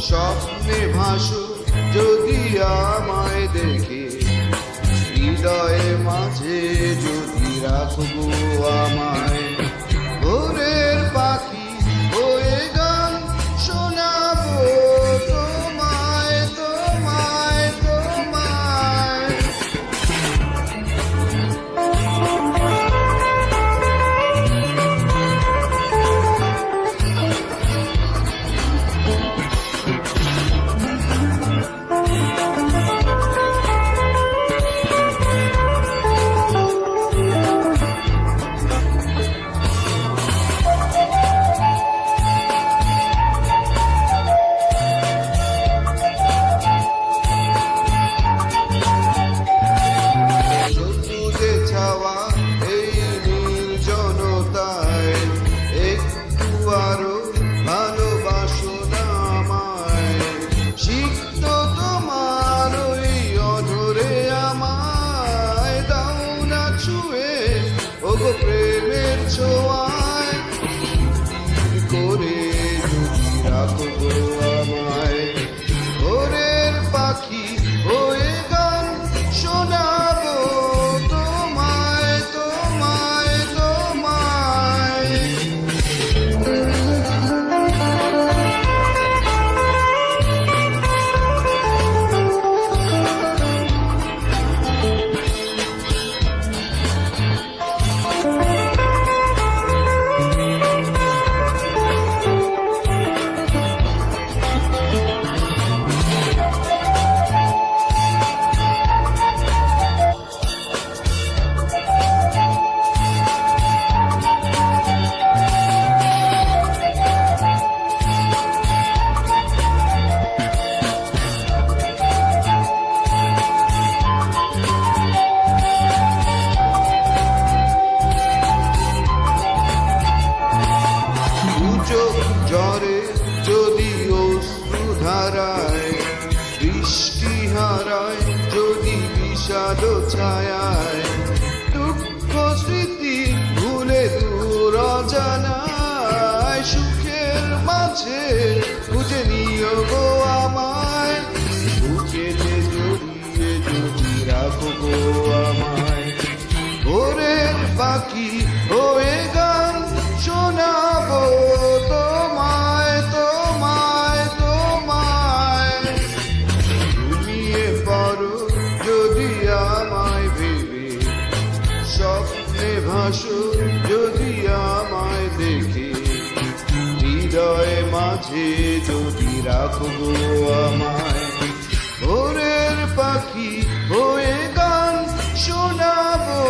স্বপ্নে ভাসো যদি আমায় দেখে, হৃদয়ে মাঝে যদি রাখবো আমায়। ভোরের পাখি হয়ে গান শোনাবো তোমায় তোমায় তোমায়। প্রেমের ছোঁয়ায় করে যদি রাখবো আমায়। ভোরের পাখি হয়ে গান শোনাবো তোমায় তোমায় তোমায়। ঝরে যদি অশ্রু ধারায়, বৃষ্টি হারায় যদি বিষাদ ছায়ায়, দুঃখ স্মৃতি ভুলে দূর অজানায়, সুখের মাঝে খুঁজে নিও গো আমায়। বুকেতে জড়িয়ে যদি রাখবো আমায়। ভোরের পাখি হয়ে গান শোনাবো তোমায় তোমায় তোমায়। ঘুমিয়ে পড়ো যদি আমায় ভেবে, স্বপ্নে ভাসো যদি আমায় দেখে, হৃদয়ে মাঝে যদি রাখবো আমায়। ভোরের পাখি হয়ে গান শোনাবো